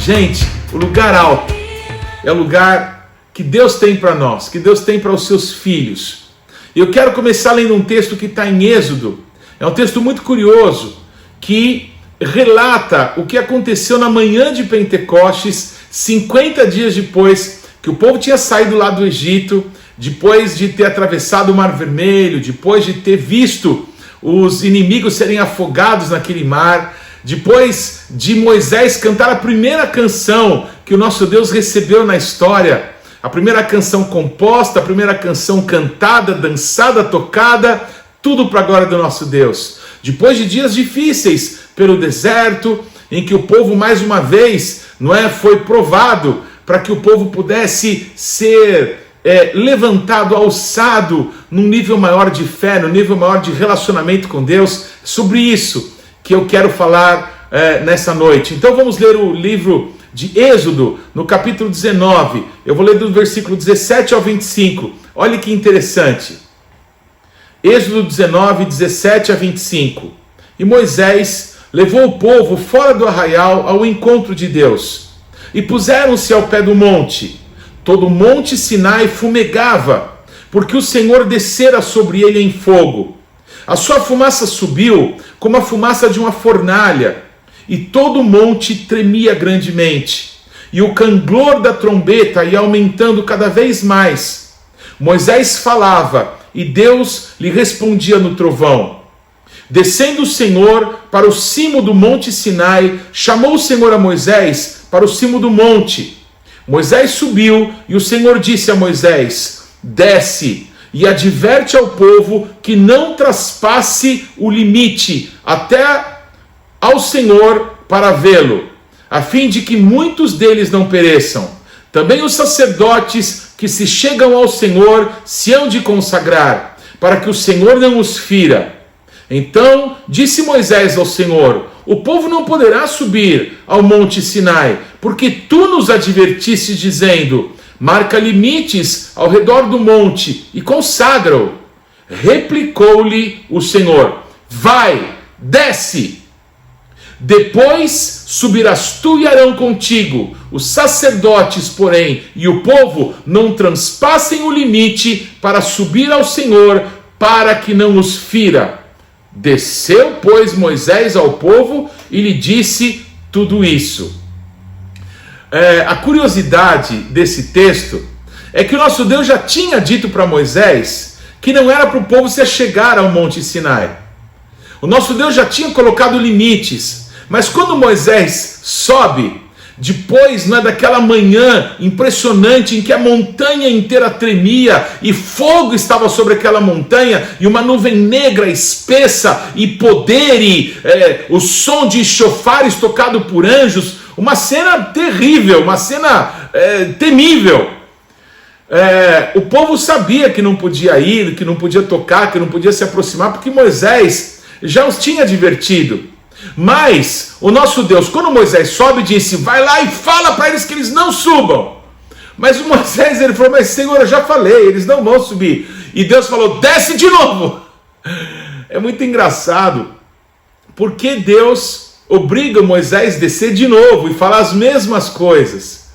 Gente, o lugar alto é o lugar que Deus tem para nós, que Deus tem para os seus filhos. E eu quero começar lendo um texto que está em Êxodo. É um texto muito curioso, que relata o que aconteceu na manhã de Pentecostes, 50 dias depois que o povo tinha saído lá do Egito, depois de ter atravessado o Mar Vermelho, depois de ter visto os inimigos serem afogados naquele mar, depois de Moisés cantar a primeira canção que o nosso Deus recebeu na história, a primeira canção composta, a primeira canção cantada, dançada, tocada, tudo para a glória do nosso Deus. Depois de dias difíceis pelo deserto, em que o povo mais uma vez, foi provado para que o povo pudesse ser levantado, alçado num nível maior de fé, num nível maior de relacionamento com Deus. Sobre isso que eu quero falar nessa noite. Então vamos ler o livro de Êxodo, no capítulo 19. Eu vou ler do versículo 17 ao 25. Olha que interessante. Êxodo 19, 17 a 25. E Moisés levou o povo fora do arraial ao encontro de Deus. E puseram-se ao pé do monte. Todo o monte Sinai fumegava, porque o Senhor descera sobre ele em fogo. A sua fumaça subiu como a fumaça de uma fornalha, e todo o monte tremia grandemente. E o canglor da trombeta ia aumentando cada vez mais. Moisés falava, e Deus lhe respondia no trovão. Descendo o Senhor para o cimo do monte Sinai, chamou o Senhor a Moisés para o cimo do monte. Moisés subiu, e o Senhor disse a Moisés: desce e adverte ao povo que não traspasse o limite até ao Senhor para vê-lo, a fim de que muitos deles não pereçam. Também os sacerdotes que se chegam ao Senhor se hão de consagrar, para que o Senhor não os fira. Então disse Moisés ao Senhor: o povo não poderá subir ao monte Sinai, porque tu nos advertiste dizendo: marca limites ao redor do monte e consagra-o. Replicou-lhe o Senhor: vai, desce. Depois subirás tu e Arão contigo. Os sacerdotes, porém, e o povo não transpassem o limite para subir ao Senhor, para que não os fira. Desceu, pois, Moisés ao povo e lhe disse tudo isso. A curiosidade desse texto é que o nosso Deus já tinha dito para Moisés que não era para o povo se achegar ao monte Sinai. O nosso Deus já tinha colocado limites. Mas quando Moisés sobe, depois daquela manhã impressionante em que a montanha inteira tremia e fogo estava sobre aquela montanha e uma nuvem negra espessa e poder e o som de chofares tocado por anjos, uma cena terrível, uma cena temível. O povo sabia que não podia ir, que não podia tocar, que não podia se aproximar, porque Moisés já os tinha advertido. Mas o nosso Deus, quando Moisés sobe, disse: vai lá e fala para eles que eles não subam. Mas o Moisés, ele falou: mas Senhor, eu já falei, eles não vão subir. E Deus falou: desce de novo. É muito engraçado, porque Deus obriga Moisés a descer de novo e falar as mesmas coisas.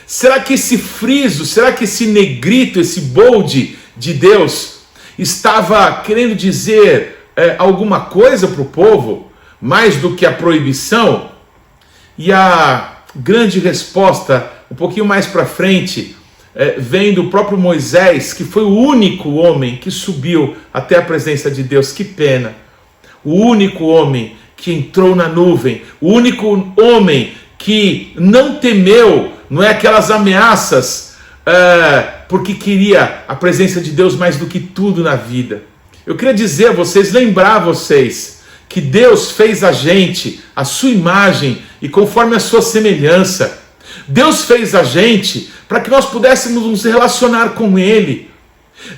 Será que esse friso, será que esse negrito, esse bold de Deus estava querendo dizer alguma coisa para o povo? Mais do que a proibição? E a grande resposta, um pouquinho mais para frente, vem do próprio Moisés, que foi o único homem que subiu até a presença de Deus. Que pena! O único homem que entrou na nuvem, o único homem que não temeu, aquelas ameaças, porque queria a presença de Deus mais do que tudo na vida. Eu queria dizer a vocês, lembrar vocês, que Deus fez a gente, a sua imagem e conforme a sua semelhança. Deus fez a gente para que nós pudéssemos nos relacionar com Ele.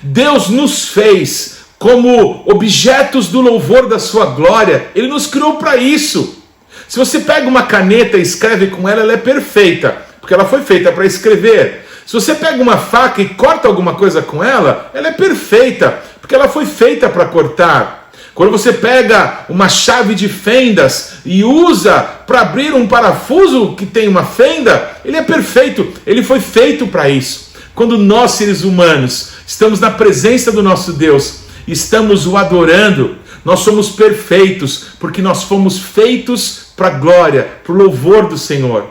Deus nos fez como objetos do louvor da sua glória. Ele nos criou para isso. Se você pega uma caneta e escreve com ela, ela é perfeita, porque ela foi feita para escrever. Se você pega uma faca e corta alguma coisa com ela, ela é perfeita, porque ela foi feita para cortar. Quando você pega uma chave de fendas e usa para abrir um parafuso que tem uma fenda, ele é perfeito, ele foi feito para isso. Quando nós, seres humanos, estamos na presença do nosso Deus, estamos o adorando, nós somos perfeitos, porque nós fomos feitos para a glória, para o louvor do Senhor.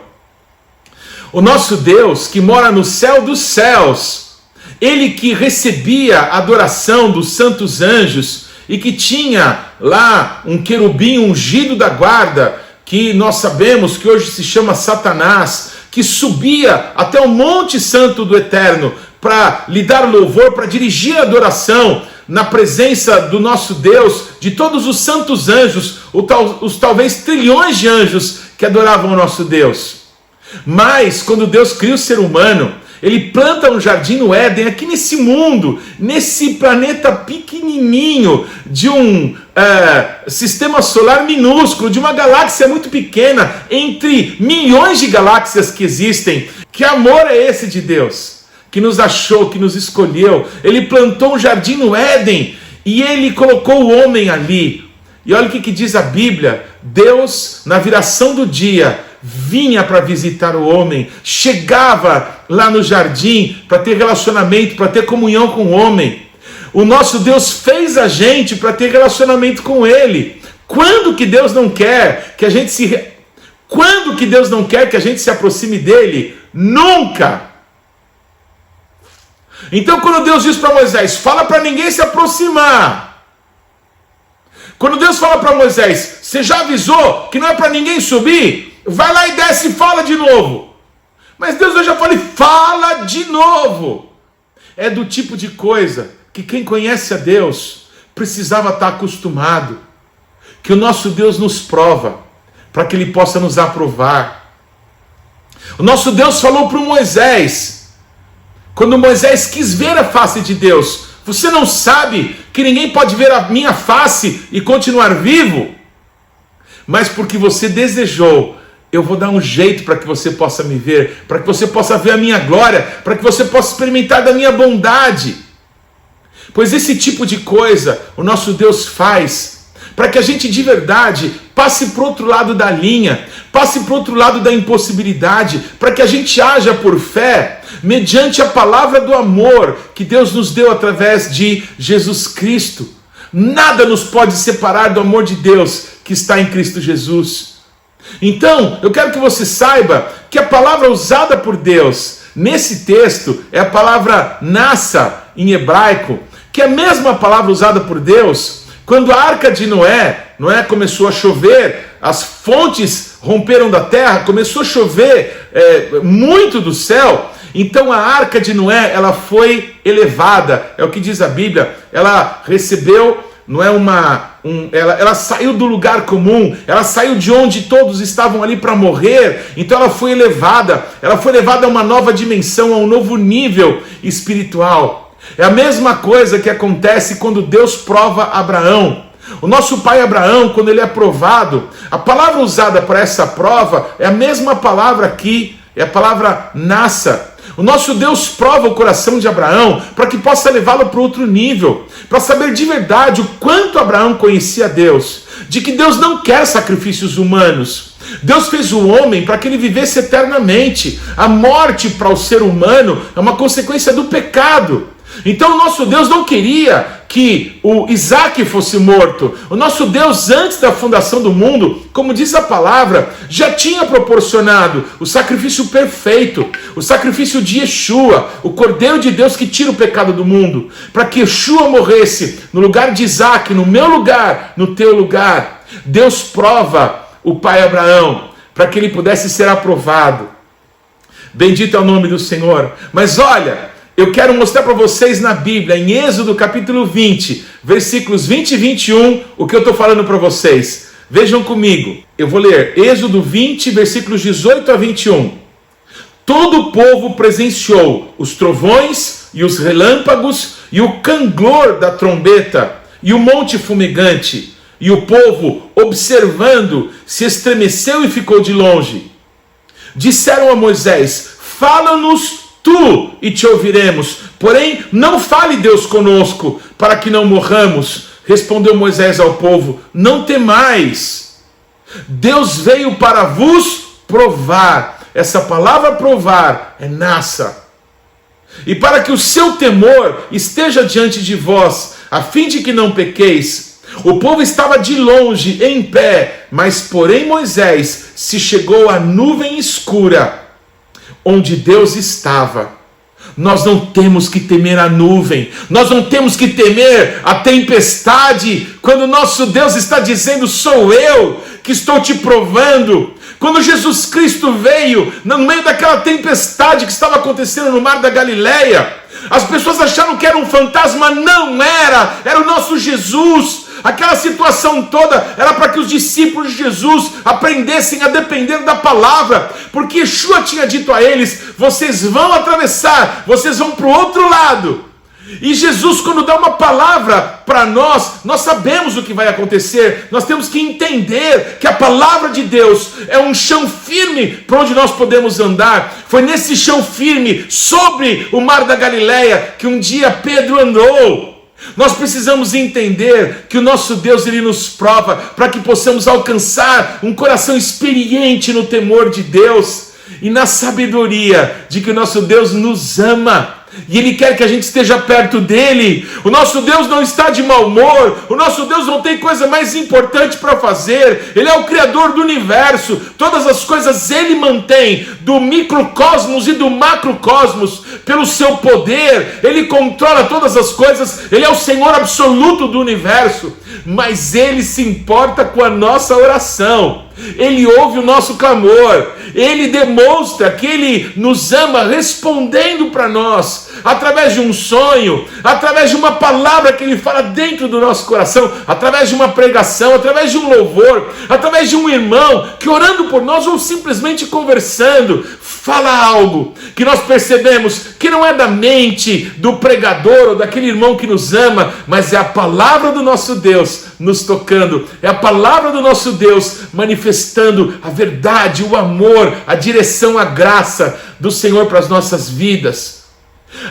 O nosso Deus, que mora no céu dos céus, ele que recebia a adoração dos santos anjos e que tinha lá um querubim ungido da guarda, que nós sabemos que hoje se chama Satanás, que subia até o Monte Santo do Eterno para lhe dar louvor, para dirigir a adoração na presença do nosso Deus, de todos os santos anjos, os talvez trilhões de anjos que adoravam o nosso Deus. Mas quando Deus cria o ser humano, ele planta um jardim no Éden, aqui nesse mundo, nesse planeta pequenininho, de um sistema solar minúsculo, de uma galáxia muito pequena, entre milhões de galáxias que existem. Que amor é esse de Deus, que nos achou, que nos escolheu? Ele plantou um jardim no Éden e ele colocou o homem ali. E olha o que diz a Bíblia: Deus, na viração do dia, vinha para visitar o homem, chegava lá no jardim para ter relacionamento, para ter comunhão com o homem. O nosso Deus fez a gente para ter relacionamento com Ele. Quando que Deus não quer que a gente Quando que Deus não quer que a gente se aproxime dEle? Nunca! Então quando Deus diz para Moisés, fala para ninguém se aproximar. Quando Deus fala para Moisés, você já avisou que não é para ninguém subir? Vai lá e desce e fala de novo. Mas Deus já falou, fala de novo. É do tipo de coisa que quem conhece a Deus precisava estar acostumado. Que o nosso Deus nos prova, para que Ele possa nos aprovar. O nosso Deus falou para Moisés, quando Moisés quis ver a face de Deus: você não sabe que ninguém pode ver a minha face e continuar vivo? Mas porque você desejou, eu vou dar um jeito para que você possa me ver, para que você possa ver a minha glória, para que você possa experimentar da minha bondade. Pois esse tipo de coisa o nosso Deus faz para que a gente de verdade passe para o outro lado da linha, passe para o outro lado da impossibilidade, para que a gente haja por fé, mediante a palavra do amor que Deus nos deu através de Jesus Cristo. Nada nos pode separar do amor de Deus que está em Cristo Jesus. Então, eu quero que você saiba que a palavra usada por Deus nesse texto é a palavra nassa em hebraico, que é a mesma palavra usada por Deus quando a arca de Noé começou a chover, as fontes romperam da terra, começou a chover muito do céu. Então a arca de Noé, ela foi elevada, é o que diz a Bíblia, ela recebeu, ela saiu do lugar comum, ela saiu de onde todos estavam ali para morrer, então ela foi elevada a uma nova dimensão, a um novo nível espiritual. É a mesma coisa que acontece quando Deus prova Abraão. O nosso pai Abraão, quando ele é provado, a palavra usada para essa prova é a mesma palavra aqui, é a palavra nassa. O nosso Deus prova o coração de Abraão para que possa levá-lo para outro nível, para saber de verdade o quanto Abraão conhecia Deus, de que Deus não quer sacrifícios humanos. Deus fez o homem para que ele vivesse eternamente. A morte para o ser humano é uma consequência do pecado. Então o nosso Deus não queria que o Isaac fosse morto. O nosso Deus, antes da fundação do mundo, como diz a palavra, já tinha proporcionado o sacrifício perfeito, o sacrifício de Yeshua, o Cordeiro de Deus que tira o pecado do mundo, para que Yeshua morresse no lugar de Isaac, no meu lugar, no teu lugar. Deus prova o pai Abraão para que ele pudesse ser aprovado. Bendito é o nome do Senhor. Mas olha, eu quero mostrar para vocês na Bíblia, em Êxodo capítulo 20, versículos 20 e 21, o que eu estou falando para vocês. Vejam comigo, eu vou ler Êxodo 20, versículos 18 a 21. Todo o povo presenciou os trovões e os relâmpagos e o canglor da trombeta e o monte fumegante. E o povo, observando, se estremeceu e ficou de longe. Disseram a Moisés: fala-nos tu e te ouviremos, porém não fale Deus conosco, para que não morramos. Respondeu Moisés ao povo: não temais, Deus veio para vos provar. Essa palavra provar é nassa. E para que o seu temor esteja diante de vós, a fim de que não pequeis. O povo estava de longe, em pé, mas porém Moisés se chegou à nuvem escura, onde Deus estava. Nós não temos que temer a nuvem, nós não temos que temer a tempestade, quando nosso Deus está dizendo: sou eu que estou te provando. Quando Jesus Cristo veio, no meio daquela tempestade que estava acontecendo no mar da Galileia, as pessoas acharam que era um fantasma. Não era, era o nosso Jesus. Aquela situação toda era para que os discípulos de Jesus aprendessem a depender da palavra, porque Yeshua tinha dito a eles: vocês vão atravessar, vocês vão para o outro lado. E Jesus, quando dá uma palavra para nós sabemos o que vai acontecer. Nós temos que entender que a palavra de Deus é um chão firme para onde nós podemos andar. Foi nesse chão firme, sobre o mar da Galileia, que um dia Pedro andou. Nós precisamos entender que o nosso Deus, Ele nos prova para que possamos alcançar um coração experiente no temor de Deus e na sabedoria de que o nosso Deus nos ama. E Ele quer que a gente esteja perto dEle. O nosso Deus não está de mau humor. O nosso Deus não tem coisa mais importante para fazer. Ele é o Criador do universo. Todas as coisas Ele mantém, do microcosmos e do macrocosmos, pelo seu poder. Ele controla todas as coisas. Ele é o Senhor absoluto do universo. Mas Ele se importa com a nossa oração. Ele ouve o nosso clamor. Ele demonstra que Ele nos ama, respondendo para nós, através de um sonho, através de uma palavra que Ele fala dentro do nosso coração, através de uma pregação, através de um louvor, através de um irmão que, orando por nós ou simplesmente conversando, fala algo que nós percebemos que não é da mente do pregador ou daquele irmão que nos ama, mas é a palavra do nosso Deus nos tocando, é a palavra do nosso Deus manifestando a verdade, o amor, a direção, a graça do Senhor para as nossas vidas.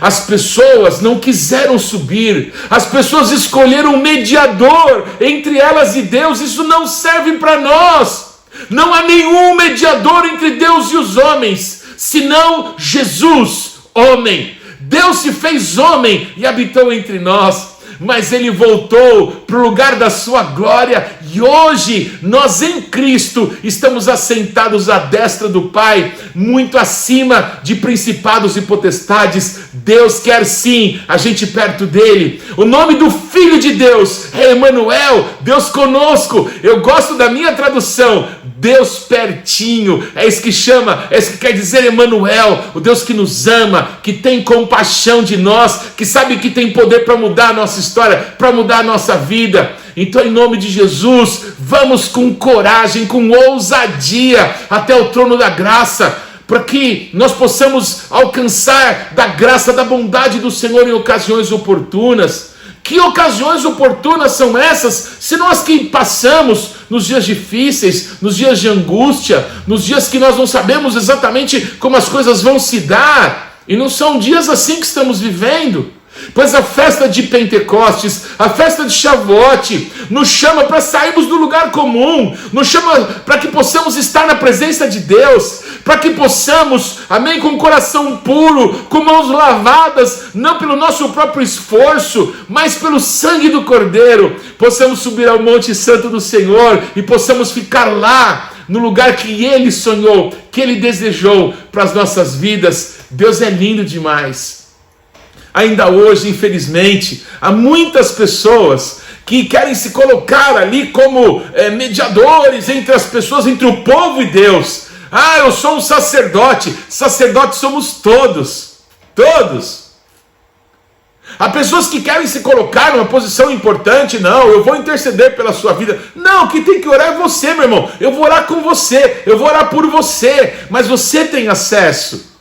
As pessoas não quiseram subir, as pessoas escolheram um mediador entre elas e Deus. Isso não serve para nós. Não há nenhum mediador entre Deus e os homens, senão Jesus, homem. Deus se fez homem e habitou entre nós. Mas Ele voltou para o lugar da sua glória, e hoje nós em Cristo estamos assentados à destra do Pai, muito acima de principados e potestades. Deus quer sim a gente perto dEle. O nome do Filho de Deus é Emanuel, Deus conosco. Eu gosto da minha tradução, Deus pertinho. É isso que chama, é isso que quer dizer Emanuel, o Deus que nos ama, que tem compaixão de nós, que sabe que tem poder para mudar a nossa história, para mudar a nossa vida. Então, em nome de Jesus, vamos com coragem, com ousadia até o trono da graça, para que nós possamos alcançar da graça, da bondade do Senhor em ocasiões oportunas. Que ocasiões oportunas são essas, senão as que passamos nos dias difíceis, nos dias de angústia, nos dias que nós não sabemos exatamente como as coisas vão se dar, e não são dias assim que estamos vivendo. Pois a festa de Pentecostes, a festa de Shavuot, nos chama para sairmos do lugar comum, nos chama para que possamos estar na presença de Deus, para que possamos, amém, com o coração puro, com mãos lavadas, não pelo nosso próprio esforço, mas pelo sangue do Cordeiro, possamos subir ao Monte Santo do Senhor e possamos ficar lá, no lugar que Ele sonhou, que Ele desejou para as nossas vidas. Deus é lindo demais. Ainda hoje, infelizmente, há muitas pessoas que querem se colocar ali como mediadores entre as pessoas, entre o povo e Deus. Ah, eu sou um sacerdote. Sacerdotes somos todos. Todos. Há pessoas que querem se colocar numa posição importante. Não, eu vou interceder pela sua vida. Não, quem tem que orar é você, meu irmão. Eu vou orar com você, eu vou orar por você. Mas você tem acesso.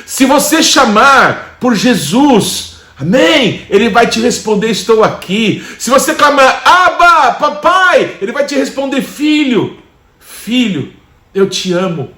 Se você chamar por Jesus, amém, Ele vai te responder: estou aqui. Se você clamar, Abba, papai, Ele vai te responder: filho, filho, eu te amo.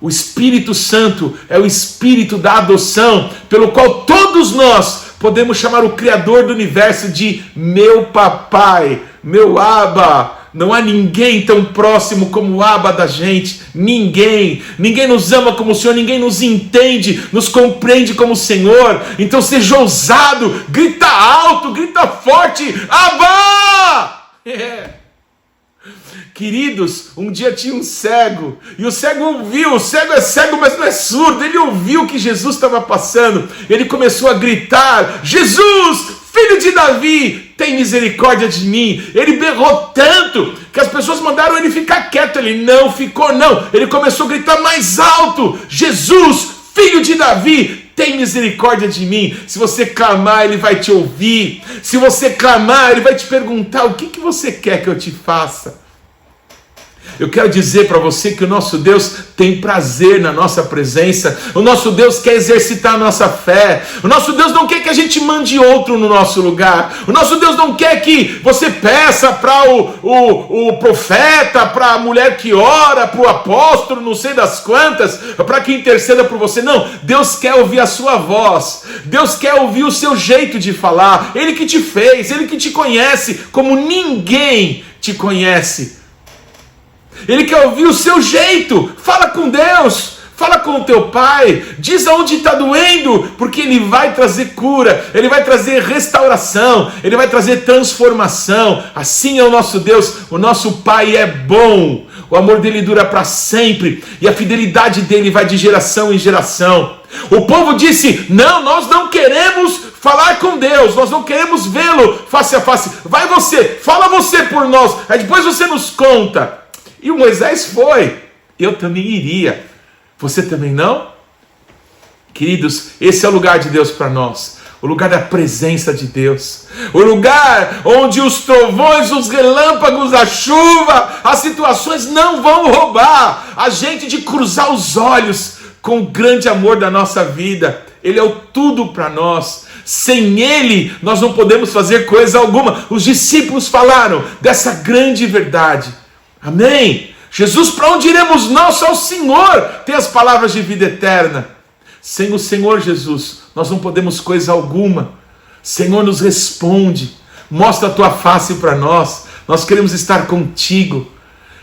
O Espírito Santo é o Espírito da adoção, pelo qual todos nós podemos chamar o Criador do universo de meu papai, meu Abba. Não há ninguém tão próximo como o Abba da gente. Ninguém nos ama como o Senhor, ninguém nos entende, nos compreende como o Senhor. Então seja ousado, grita alto, grita forte, Abba! Queridos, um dia tinha um cego, e o cego ouviu, o cego é cego, mas não é surdo, ele ouviu que Jesus estava passando, ele começou a gritar, Jesus, filho de Davi, tem misericórdia de mim. Ele berrou tanto, que as pessoas mandaram ele ficar quieto, ele não ficou não, ele começou a gritar mais alto, Jesus, filho de Davi, tem misericórdia de mim. Se você clamar, ele vai te ouvir, se você clamar, ele vai te perguntar, o que você quer que eu te faça? Eu quero dizer para você que o nosso Deus tem prazer na nossa presença, o nosso Deus quer exercitar a nossa fé, o nosso Deus não quer que a gente mande outro no nosso lugar, o nosso Deus não quer que você peça para o profeta, para a mulher que ora, para o apóstolo, não sei das quantas, para que interceda por você. Não, Deus quer ouvir a sua voz, Deus quer ouvir o seu jeito de falar, Ele que te fez, Ele que te conhece como ninguém te conhece. Ele quer ouvir o seu jeito. Fala com Deus, fala com o teu pai, diz aonde está doendo, porque Ele vai trazer cura, Ele vai trazer restauração, Ele vai trazer transformação. Assim é o nosso Deus, o nosso Pai é bom, o amor dele dura para sempre, e a fidelidade dele vai de geração em geração. O povo disse, não, nós não queremos falar com Deus, nós não queremos vê-lo face a face, vai você, fala você por nós, aí depois você nos conta. E o Moisés foi, eu também iria, você também não? Queridos, esse é o lugar de Deus para nós, o lugar da presença de Deus, o lugar onde os trovões, os relâmpagos, a chuva, as situações não vão roubar a gente de cruzar os olhos com o grande amor da nossa vida. Ele é o tudo para nós. Sem Ele nós não podemos fazer coisa alguma. Os discípulos falaram dessa grande verdade. Amém? Jesus, para onde iremos nós? Só o Senhor tem as palavras de vida eterna. Sem o Senhor Jesus, nós não podemos coisa alguma. Senhor, nos responde, mostra a tua face para nós. Nós queremos estar contigo.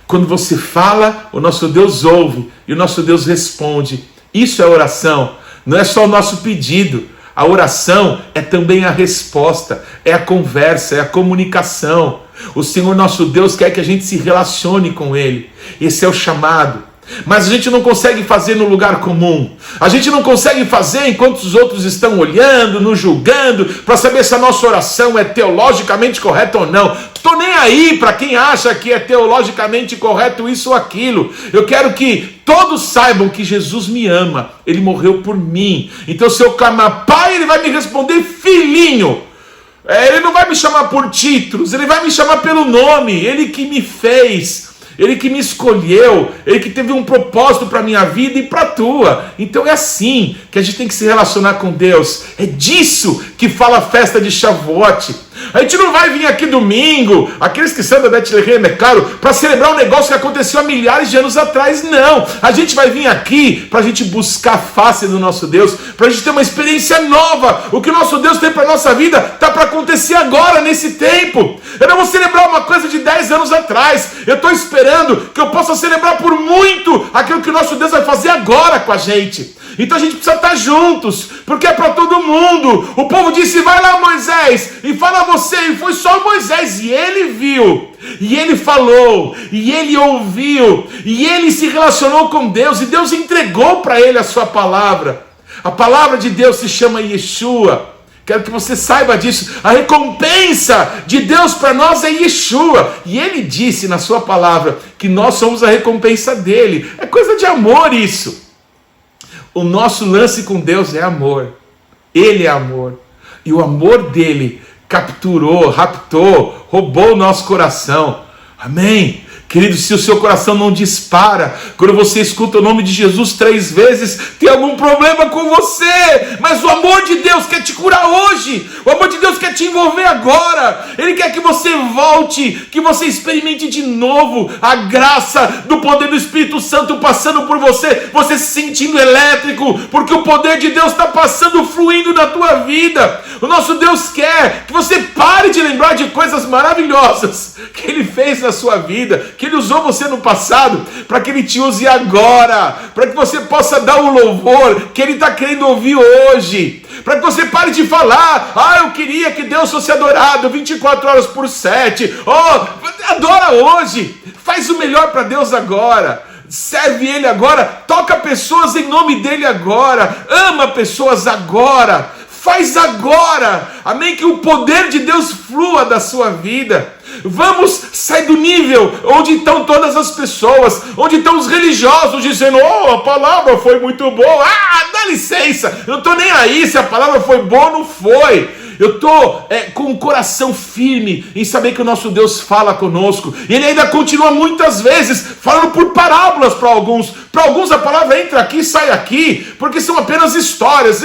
Quando você fala, o nosso Deus ouve e o nosso Deus responde. Isso é oração, não é só o nosso pedido. A oração é também a resposta, é a conversa, é a comunicação. O Senhor nosso Deus quer que a gente se relacione com Ele. Esse é o chamado. Mas a gente não consegue fazer no lugar comum. A gente não consegue fazer enquanto os outros estão olhando, nos julgando, para saber se a nossa oração é teologicamente correta ou não. Estou nem aí para quem acha que é teologicamente correto isso ou aquilo. Eu quero que todos saibam que Jesus me ama. Ele morreu por mim. Então se eu clamar Pai, Ele vai me responder filhinho. Ele não vai me chamar por títulos, Ele vai me chamar pelo nome. Ele que me fez, Ele que me escolheu, Ele que teve um propósito para a minha vida e para a tua. Então é assim que a gente tem que se relacionar com Deus. É disso que fala a festa de Shavuot. A gente não vai vir aqui domingo, aqueles que são da Bethlehem, é claro, para celebrar um negócio que aconteceu há milhares de anos atrás. Não, a gente vai vir aqui para a gente buscar a face do nosso Deus, para a gente ter uma experiência nova. O que o nosso Deus tem para a nossa vida está para acontecer agora, nesse tempo. Eu não vou celebrar uma coisa de 10 anos atrás. Eu estou esperando que eu possa celebrar por muito aquilo que o nosso Deus vai fazer agora com a gente. Então a gente precisa estar juntos, porque é para todo mundo. O povo disse, vai lá Moisés, e fala você, e foi só Moisés, e ele viu, e ele falou, e ele ouviu, e ele se relacionou com Deus, e Deus entregou para ele a sua palavra. A palavra de Deus se chama Yeshua. Quero que você saiba disso. A recompensa de Deus para nós é Yeshua. E Ele disse na sua palavra que nós somos a recompensa dele. É coisa de amor isso. O nosso lance com Deus é amor. Ele é amor. E o amor dele capturou, raptou, roubou o nosso coração. Amém? Querido, se o seu coração não dispara quando você escuta o nome de Jesus 3 vezes, tem algum problema com você. Mas o amor de Deus quer te curar hoje. O amor de Deus quer te envolver agora. Ele quer que você volte, que você experimente de novo a graça do poder do Espírito Santo passando por você, você se sentindo elétrico, porque o poder de Deus está passando, fluindo na tua vida. O nosso Deus quer que você pare de lembrar de coisas maravilhosas que Ele fez na sua vida, que Ele usou você no passado, para que Ele te use agora, para que você possa dar o louvor que Ele está querendo ouvir hoje, para que você pare de falar, eu queria que Deus fosse adorado 24 horas por 7, adora hoje, faz o melhor para Deus agora, serve Ele agora, toca pessoas em nome dEle agora, ama pessoas agora, faz agora, amém, que o poder de Deus flua da sua vida. Vamos sair do nível onde estão todas as pessoas, onde estão os religiosos dizendo, a palavra foi muito boa, dá licença, eu não estou nem aí se a palavra foi boa ou não foi. Eu estou com o coração firme em saber que o nosso Deus fala conosco. E Ele ainda continua muitas vezes falando por parábolas para alguns. Para alguns a palavra entra aqui e sai aqui, porque são apenas histórias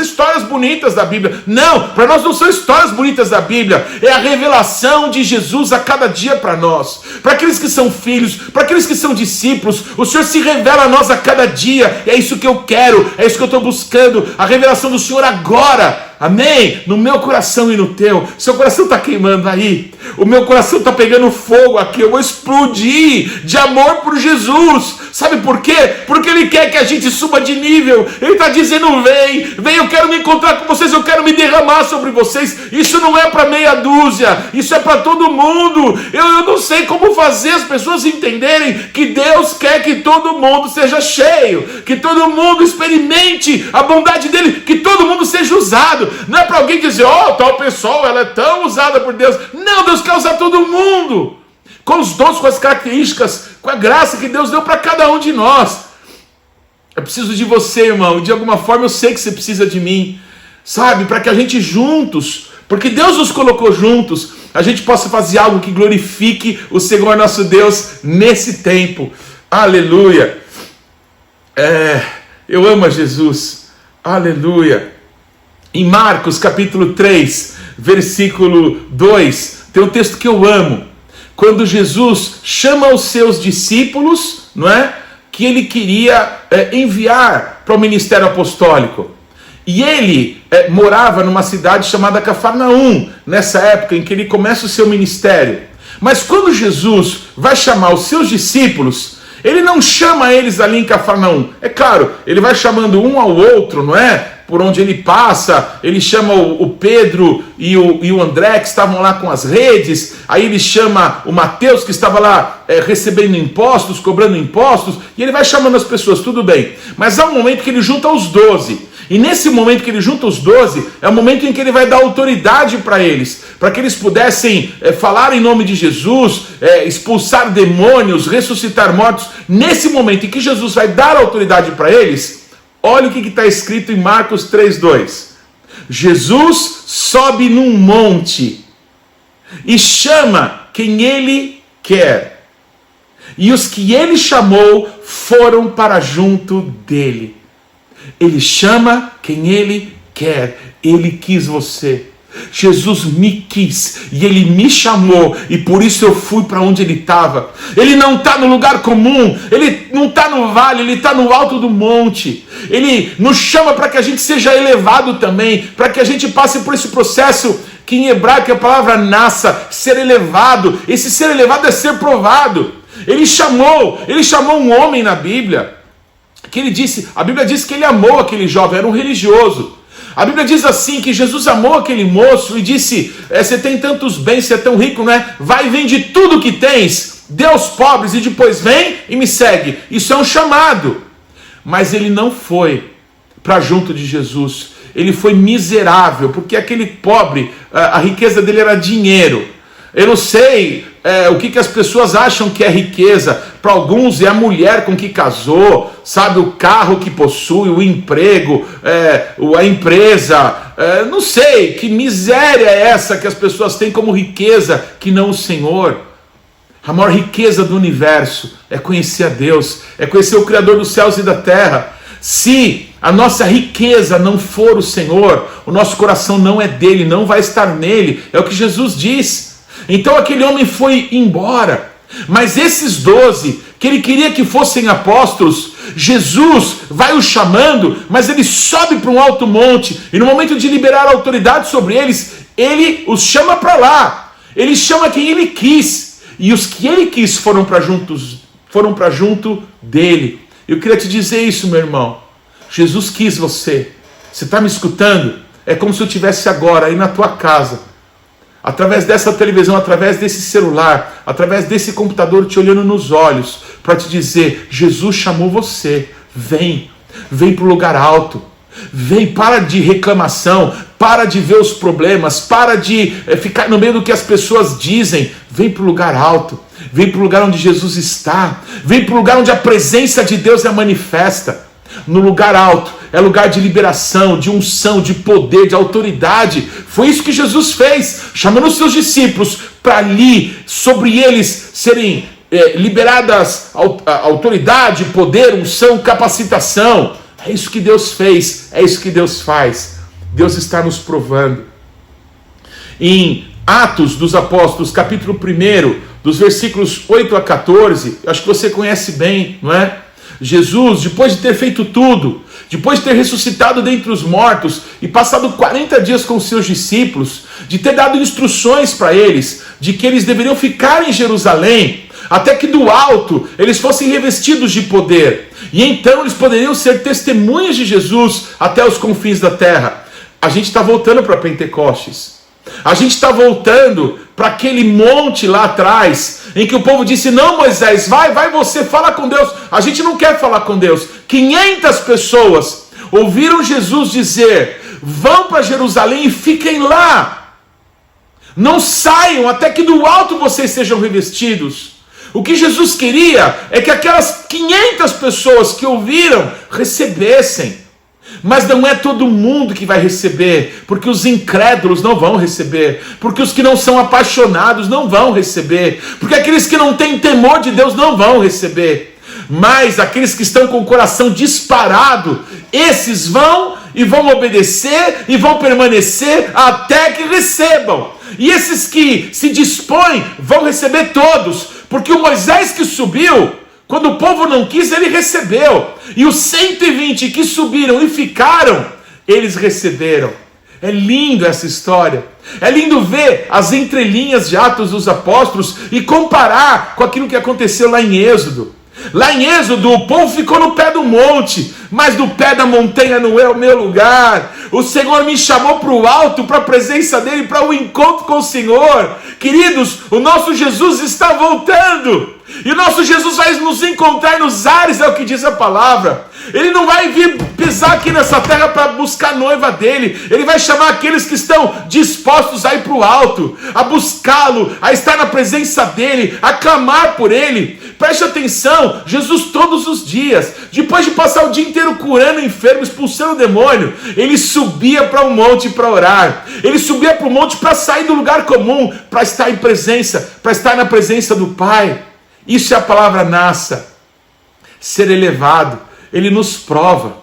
bonitas da Bíblia. Não, para nós não são histórias bonitas da Bíblia. É a revelação de Jesus a cada dia para nós. Para aqueles que são filhos, para aqueles que são discípulos, o Senhor se revela a nós a cada dia. É isso que eu quero, é isso que eu estou buscando. A revelação do Senhor agora. Amém? No meu coração e no teu. Seu coração está queimando aí. O meu coração está pegando fogo aqui. Eu vou explodir de amor por Jesus. Sabe por quê? Porque Ele quer que a gente suba de nível. Ele está dizendo, vem, eu quero me encontrar com vocês, eu quero me derramar sobre vocês. Isso não é para meia dúzia, isso é para todo mundo. Eu não sei como fazer as pessoas entenderem que Deus quer que todo mundo seja cheio, que todo mundo experimente a bondade dEle, que todo mundo seja usado. Não é para alguém dizer, tal pessoa, ela é tão usada por Deus. Não, Deus quer usar todo mundo, com os dons, com as características, com a graça que Deus deu para cada um de nós. Eu preciso de você, irmão, e de alguma forma eu sei que você precisa de mim, sabe, para que a gente juntos, porque Deus nos colocou juntos, a gente possa fazer algo que glorifique o Senhor nosso Deus nesse tempo. Aleluia. Eu amo a Jesus. Aleluia. Em Marcos capítulo 3, versículo 2, tem um texto que eu amo. Quando Jesus chama os seus discípulos, não é? Que Ele queria enviar para o ministério apostólico. E Ele morava numa cidade chamada Cafarnaum, nessa época em que Ele começa o seu ministério. Mas quando Jesus vai chamar os seus discípulos, Ele não chama eles ali em Cafarnaum. É claro, Ele vai chamando um ao outro, não é? Por onde Ele passa, Ele chama o Pedro e o André, que estavam lá com as redes. Aí Ele chama o Mateus, que estava lá recebendo impostos, cobrando impostos. E Ele vai chamando as pessoas, tudo bem. Mas há um momento que Ele junta os 12. E nesse momento que Ele junta os 12, é o momento em que Ele vai dar autoridade para eles, para que eles pudessem falar em nome de Jesus, expulsar demônios, ressuscitar mortos. Nesse momento em que Jesus vai dar autoridade para eles, olha o que está escrito em Marcos 3:2. Jesus sobe num monte e chama quem Ele quer. E os que Ele chamou foram para junto dEle. Ele chama quem Ele quer. Ele quis você. Jesus me quis e Ele me chamou, e por isso eu fui para onde Ele estava. Ele não está no lugar comum, Ele não está no vale, Ele está no alto do monte. Ele nos chama para que a gente seja elevado também, para que a gente passe por esse processo que em hebraico é a palavra nassa, ser elevado. Esse ser elevado é ser provado. Ele chamou um homem na Bíblia, que ele disse, a Bíblia diz que ele amou aquele jovem, era um religioso. A Bíblia diz assim, que Jesus amou aquele moço e disse, você tem tantos bens, você é tão rico, não é? Vai e vende tudo que tens, dê aos pobres e depois vem e me segue. Isso é um chamado. Mas ele não foi para junto de Jesus. Ele foi miserável, porque aquele pobre, a riqueza dele era dinheiro. Eu não sei o que as pessoas acham que é riqueza. Para alguns é a mulher com que casou, sabe, o carro que possui, o emprego, a empresa. Não sei que miséria é essa que as pessoas têm como riqueza, que não o Senhor. A maior riqueza do universo é conhecer a Deus, é conhecer o Criador dos céus e da terra. Se a nossa riqueza não for o Senhor, o nosso coração não é dele, não vai estar nele. É o que Jesus diz. Então aquele homem foi embora. Mas esses 12, que ele queria que fossem apóstolos, Jesus vai o chamando, mas ele sobe para um alto monte, e no momento de liberar a autoridade sobre eles, ele os chama para lá. Ele chama quem ele quis, e os que ele quis foram para junto dele. Eu queria te dizer isso, meu irmão. Jesus quis você. Você está me escutando? É como se eu estivesse agora aí na tua casa, através dessa televisão, através desse celular, através desse computador, te olhando nos olhos, para te dizer: Jesus chamou você. Vem para o lugar alto. Vem, para de reclamação, para de ver os problemas, para de ficar no meio do que as pessoas dizem. Vem para o lugar alto, vem para o lugar onde Jesus está, vem para o lugar onde a presença de Deus é manifesta. No lugar alto é lugar de liberação, de unção, de poder, de autoridade. Foi isso que Jesus fez, chamando os seus discípulos para ali, sobre eles serem liberadas autoridade, poder, unção, capacitação. É isso que Deus fez, é isso que Deus faz. Deus está nos provando. Em Atos dos Apóstolos, capítulo 1, dos versículos 8 a 14, acho que você conhece bem, não é? Jesus, depois de ter feito tudo, depois de ter ressuscitado dentre os mortos e passado 40 dias com os seus discípulos, de ter dado instruções para eles, de que eles deveriam ficar em Jerusalém, até que do alto eles fossem revestidos de poder, e então eles poderiam ser testemunhas de Jesus até os confins da terra. A gente está voltando para Pentecostes. A gente está voltando para aquele monte lá atrás, em que o povo disse: não, Moisés, vai você, fala com Deus. A gente não quer falar com Deus. 500 pessoas ouviram Jesus dizer: vão para Jerusalém e fiquem lá. Não saiam até que do alto vocês sejam revestidos. O que Jesus queria é que aquelas 500 pessoas que ouviram recebessem. Mas não é todo mundo que vai receber, porque os incrédulos não vão receber, porque os que não são apaixonados não vão receber, porque aqueles que não têm temor de Deus não vão receber. Mas aqueles que estão com o coração disparado, esses vão e vão obedecer e vão permanecer até que recebam. E esses que se dispõem vão receber todos, porque o Moisés que subiu, quando o povo não quis, ele recebeu. E os 120 que subiram e ficaram, eles receberam. É lindo essa história. É lindo ver as entrelinhas de Atos dos Apóstolos e comparar com aquilo que aconteceu lá em Êxodo. Lá em Êxodo, o povo ficou no pé do monte, mas no pé da montanha não é o meu lugar. O Senhor me chamou para o alto, para a presença dele, para o encontro com o Senhor. Queridos, o nosso Jesus está voltando. E o nosso Jesus vai nos encontrar nos ares, é o que diz a palavra. Ele não vai vir pisar aqui nessa terra para buscar a noiva dele. Ele vai chamar aqueles que estão dispostos a ir para o alto, a buscá-lo, a estar na presença dele, a clamar por ele. Preste atenção, Jesus todos os dias, depois de passar o dia inteiro curando enfermos, expulsando o demônio, ele subia para um monte para orar. Ele subia para o monte para sair do lugar comum, para estar em presença, para estar na presença do Pai. Isso é a palavra nasça, ser elevado. Ele nos prova.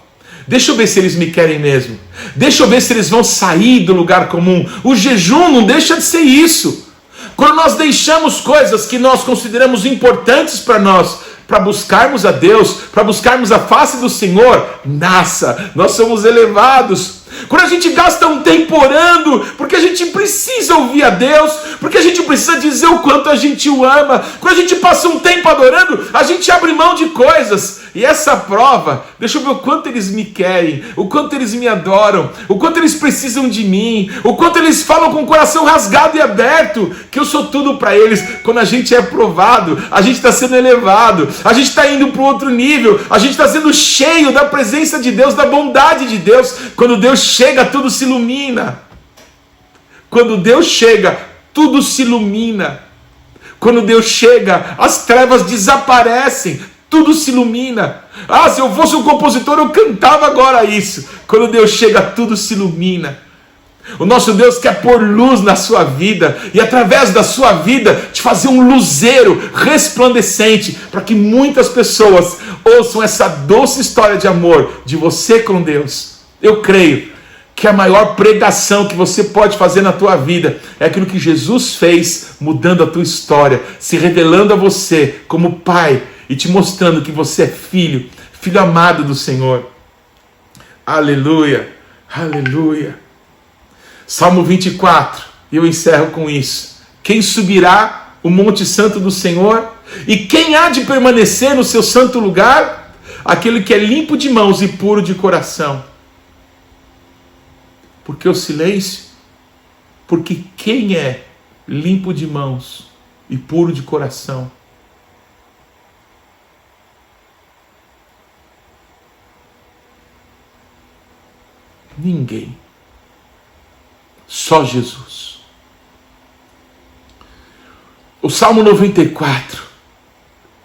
Deixa eu ver se eles me querem mesmo. Deixa eu ver se eles vão sair do lugar comum. O jejum não deixa de ser isso. Quando nós deixamos coisas que nós consideramos importantes para nós, para buscarmos a Deus, para buscarmos a face do Senhor, nasça, nós somos elevados. Quando a gente gasta um tempo orando, porque a gente precisa ouvir a Deus, porque a gente precisa dizer o quanto a gente o ama, quando a gente passa um tempo adorando, a gente abre mão de coisas. E essa prova, deixa eu ver o quanto eles me querem, o quanto eles me adoram, o quanto eles precisam de mim, o quanto eles falam com o coração rasgado e aberto, que eu sou tudo para eles. Quando a gente é provado, a gente está sendo elevado, a gente está indo para um outro nível, a gente está sendo cheio da presença de Deus, da bondade de Deus. Quando Deus chega, tudo se ilumina. Quando Deus chega, tudo se ilumina. Quando Deus chega, as trevas desaparecem, tudo se ilumina. Ah, se eu fosse um compositor, eu cantava agora isso. Quando Deus chega, tudo se ilumina. O nosso Deus quer pôr luz na sua vida e através da sua vida te fazer um luzeiro resplandecente para que muitas pessoas ouçam essa doce história de amor de você com Deus. Eu creio que a maior pregação que você pode fazer na tua vida é aquilo que Jesus fez, mudando a tua história, se revelando a você como pai e te mostrando que você é filho, filho amado do Senhor. Aleluia, aleluia. Salmo 24, e eu encerro com isso. Quem subirá o monte santo do Senhor? E quem há de permanecer no seu santo lugar? Aquele que é limpo de mãos e puro de coração. Por que o silêncio? Porque quem é limpo de mãos e puro de coração? Ninguém. Só Jesus. O Salmo 94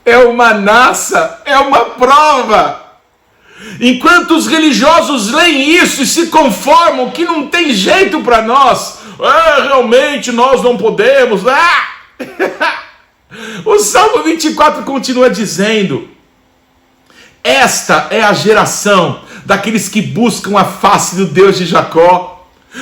é uma naça, é uma prova. Enquanto os religiosos leem isso e se conformam que não tem jeito para nós, realmente nós não podemos. O Salmo 24 continua dizendo: esta é a geração daqueles que buscam a face do Deus de Jacó.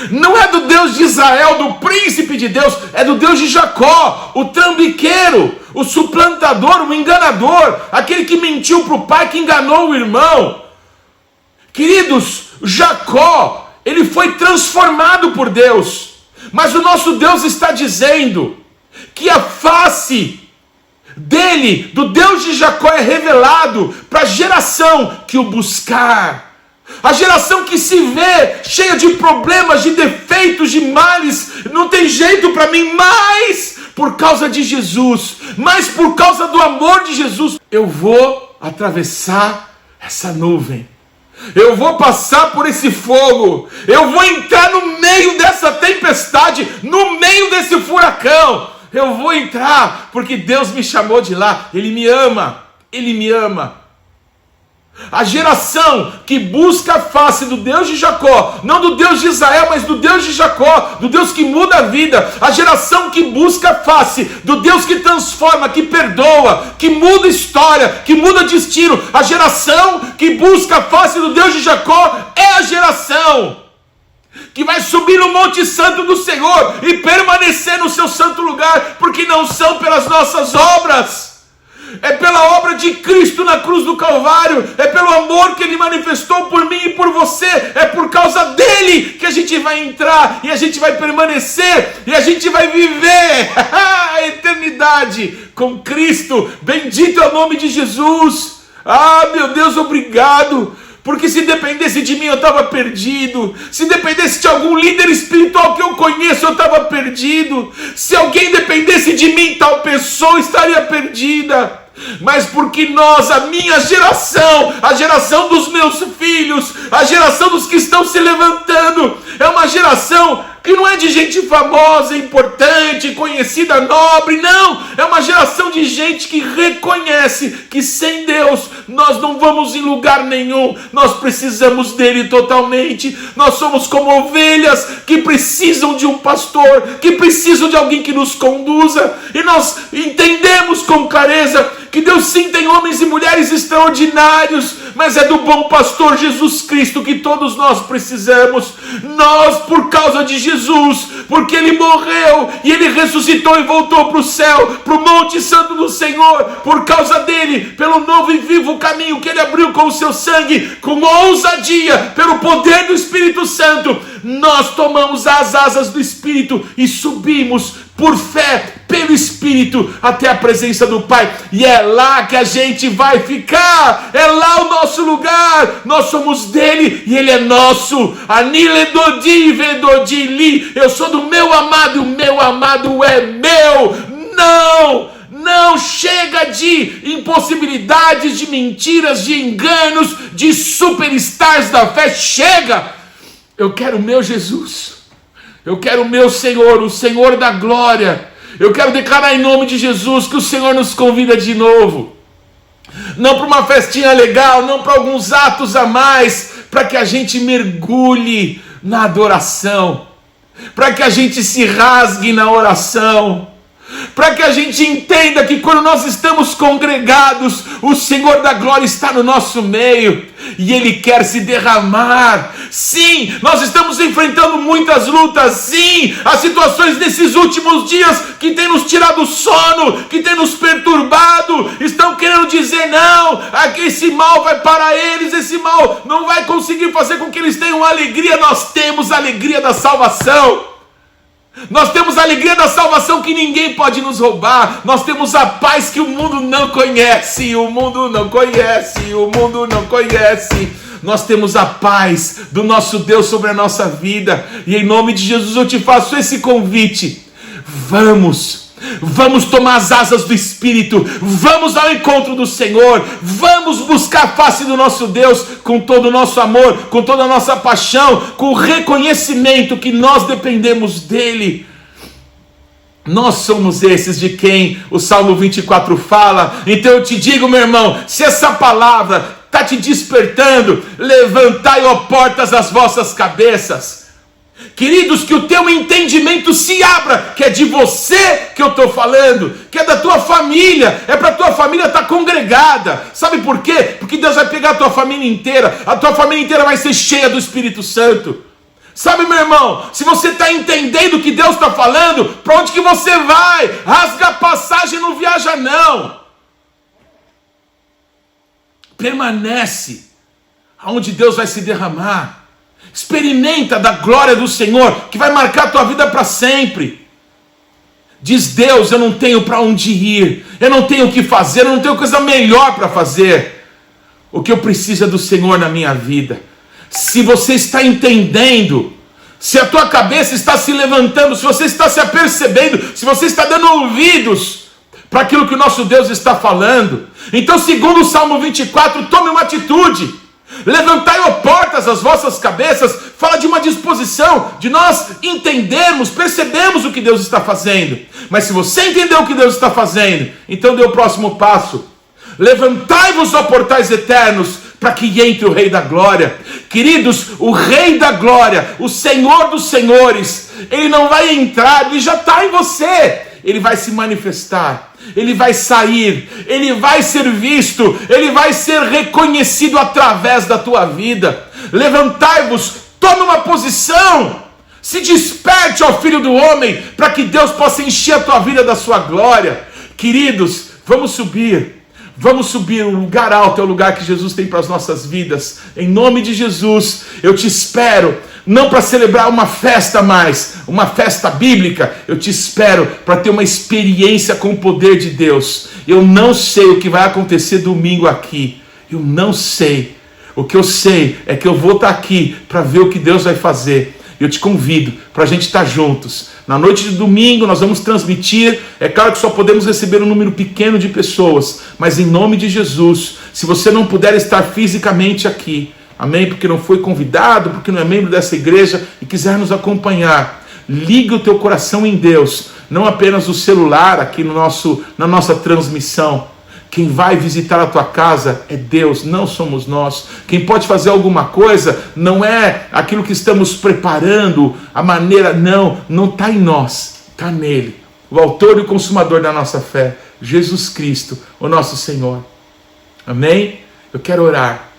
Não é do Deus de Israel, do príncipe de Deus, é do Deus de Jacó, o trambiqueiro, o suplantador, o enganador, aquele que mentiu para o pai, que enganou o irmão. Queridos, Jacó, ele foi transformado por Deus, mas o nosso Deus está dizendo que a face dele, do Deus de Jacó, é revelado para a geração que o buscar. A geração que se vê cheia de problemas, de defeitos, de males, não tem jeito para mim, mas por causa de Jesus, mas por causa do amor de Jesus, eu vou atravessar essa nuvem, eu vou passar por esse fogo, eu vou entrar no meio dessa tempestade, no meio desse furacão, eu vou entrar, porque Deus me chamou de lá, Ele me ama, Ele me ama. A geração que busca a face do Deus de Jacó, não do Deus de Israel, mas do Deus de Jacó, do Deus que muda a vida, a geração que busca a face do Deus que transforma, que perdoa, que muda história, que muda destino, a geração que busca a face do Deus de Jacó é a geração que vai subir no Monte Santo do Senhor e permanecer no seu santo lugar, porque não são pelas nossas obras, é pela obra de Cristo na cruz do Calvário, é pelo amor que Ele manifestou por mim e por você, é por causa dEle que a gente vai entrar, e a gente vai permanecer, e a gente vai viver a eternidade com Cristo. Bendito é o nome de Jesus. Meu Deus, obrigado, porque se dependesse de mim eu estava perdido, se dependesse de algum líder espiritual que eu conheço eu estava perdido, se alguém dependesse de mim tal pessoa estaria perdida, mas porque nós, a minha geração, a geração dos meus filhos, a geração dos que estão se levantando, é uma geração que não é de gente famosa, importante, conhecida, nobre, não, é uma geração de gente que reconhece que sem Deus nós não vamos em lugar nenhum, nós precisamos dele totalmente, nós somos como ovelhas que precisam de um pastor, que precisam de alguém que nos conduza, e nós entendemos com clareza que Deus sim tem homens e mulheres extraordinários, mas é do bom pastor Jesus Cristo que todos nós precisamos. Nós, por causa de Jesus, porque Ele morreu e Ele ressuscitou e voltou para o céu, para o Monte Santo do Senhor, por causa dEle, pelo novo e vivo caminho que Ele abriu com o seu sangue, com ousadia, pelo poder do Espírito Santo, nós tomamos as asas do Espírito e subimos por fé, pelo Espírito, até a presença do Pai, e é lá que a gente vai ficar, é lá o nosso lugar, nós somos dele e ele é nosso. Anile dodi vedodi li, eu sou do meu amado e o meu amado é meu. Não chega de impossibilidades, de mentiras, de enganos, de superstars da fé, chega. Eu quero o meu Jesus, eu quero o meu Senhor, o Senhor da glória. Eu quero declarar em nome de Jesus que o Senhor nos convida de novo, não para uma festinha legal, não para alguns atos a mais, para que a gente mergulhe na adoração, para que a gente se rasgue na oração, para que a gente entenda que quando nós estamos congregados, o Senhor da glória está no nosso meio e Ele quer se derramar. Sim, nós estamos enfrentando muitas lutas. Sim, as situações desses últimos dias que tem nos tirado o sono, que tem nos perturbado, estão querendo dizer não, aqui esse mal vai para eles, esse mal não vai conseguir fazer com que eles tenham alegria. Nós temos a alegria da salvação. Nós temos a alegria da salvação que ninguém pode nos roubar. Nós temos a paz que o mundo não conhece. O mundo não conhece. O mundo não conhece. Nós temos a paz do nosso Deus sobre a nossa vida. E em nome de Jesus eu te faço esse convite. Vamos tomar as asas do Espírito, vamos ao encontro do Senhor, vamos buscar a face do nosso Deus com todo o nosso amor, com toda a nossa paixão, com o reconhecimento que nós dependemos dEle. Nós somos esses de quem o Salmo 24 fala. Então eu te digo, meu irmão, se essa palavra está te despertando, levantai, ó portas, as vossas cabeças. Queridos, que o teu entendimento se abra, que é de você que eu estou falando, que é da tua família, é para a tua família estar congregada. Sabe por quê? Porque Deus vai pegar a tua família inteira, a tua família inteira vai ser cheia do Espírito Santo. Sabe, meu irmão, se você está entendendo o que Deus está falando, para onde que você vai? Rasga a passagem, não viaja não. Permanece aonde Deus vai se derramar. Experimenta da glória do Senhor, que vai marcar a tua vida para sempre. Diz Deus, eu não tenho para onde ir, eu não tenho o que fazer, eu não tenho coisa melhor para fazer. O que eu preciso é do Senhor na minha vida. Se você está entendendo, se a tua cabeça está se levantando, se você está se apercebendo, se você está dando ouvidos para aquilo que o nosso Deus está falando, então, segundo o Salmo 24, tome uma atitude. Levantai, ó portas, as vossas cabeças. Fala de uma disposição, de nós entendermos, percebemos o que Deus está fazendo. Mas se você entendeu o que Deus está fazendo, então dê o próximo passo. Levantai-vos, ó portais eternos, para que entre o Rei da Glória. Queridos, o Rei da Glória, o Senhor dos Senhores, Ele não vai entrar, Ele já está em você. Ele vai se manifestar, Ele vai sair, Ele vai ser visto, Ele vai ser reconhecido através da tua vida. Levantai-vos, tome uma posição, se desperte, ó Filho do Homem, para que Deus possa encher a tua vida da sua glória. Queridos, vamos subir, o lugar alto é o lugar que Jesus tem para as nossas vidas. Em nome de Jesus, eu te espero. Não para celebrar uma festa mais, uma festa bíblica, eu te espero para ter uma experiência com o poder de Deus. Eu não sei o que vai acontecer domingo aqui, eu não sei. O que eu sei é que eu vou estar aqui para ver o que Deus vai fazer. Eu te convido para a gente estar juntos. Na noite de domingo nós vamos transmitir. É claro que só podemos receber um número pequeno de pessoas, mas em nome de Jesus, se você não puder estar fisicamente aqui, amém? Porque não foi convidado, porque não é membro dessa igreja e quiser nos acompanhar, liga o teu coração em Deus, não apenas o celular aqui na nossa transmissão. Quem vai visitar a tua casa é Deus, não somos nós. Quem pode fazer alguma coisa não é aquilo que estamos preparando, a maneira, não está em nós, está nele. O autor e o consumador da nossa fé, Jesus Cristo, o nosso Senhor. Amém? Eu quero orar.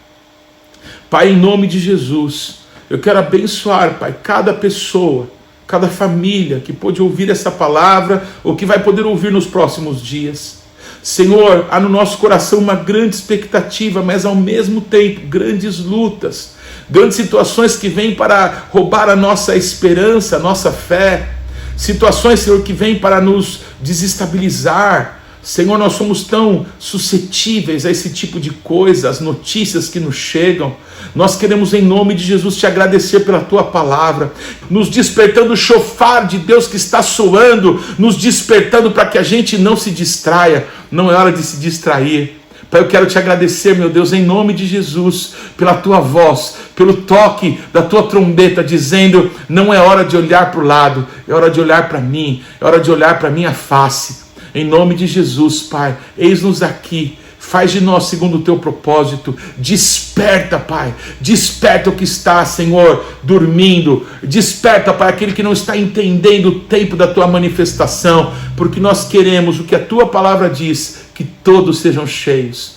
Pai, em nome de Jesus, eu quero abençoar, Pai, cada pessoa, cada família que pôde ouvir essa palavra ou que vai poder ouvir nos próximos dias. Senhor, há no nosso coração uma grande expectativa, mas ao mesmo tempo grandes lutas, grandes situações que vêm para roubar a nossa esperança, a nossa fé, situações, Senhor, que vêm para nos desestabilizar. Senhor, nós somos tão suscetíveis a esse tipo de coisa, as notícias que nos chegam. Nós queremos, em nome de Jesus, te agradecer pela tua palavra, nos despertando o chofar de Deus que está soando, nos despertando para que a gente não se distraia. Não é hora de se distrair. Pai, eu quero te agradecer, meu Deus, em nome de Jesus, pela tua voz, pelo toque da tua trombeta, dizendo, não é hora de olhar para o lado, é hora de olhar para mim, é hora de olhar para a minha face. Em nome de Jesus, Pai, eis-nos aqui, Faz de nós segundo o teu propósito. Desperta, Pai. Desperta o que está, Senhor, dormindo. Desperta, Pai, aquele que não está entendendo o tempo da tua manifestação. Porque nós queremos o que a tua palavra diz, que todos sejam cheios.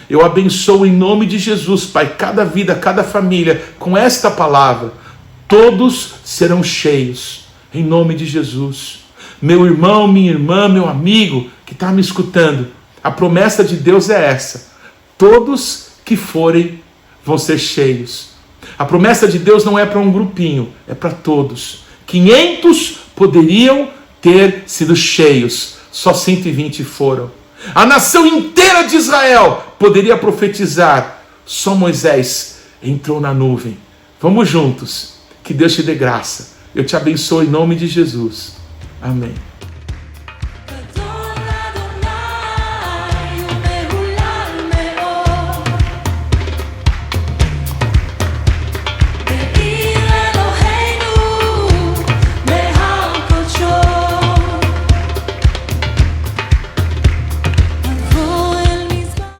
Eu abençoo em nome de Jesus, Pai, cada vida, cada família, com esta palavra. Todos serão cheios, em nome de Jesus. Meu irmão, minha irmã, meu amigo que está me escutando, a promessa de Deus é essa: todos que forem vão ser cheios. A promessa de Deus não é para um grupinho, é para todos. 500 poderiam ter sido cheios, só 120 foram. A nação inteira de Israel poderia profetizar, só Moisés entrou na nuvem. Vamos juntos, que Deus te dê graça. Eu te abençoo em nome de Jesus. Amém.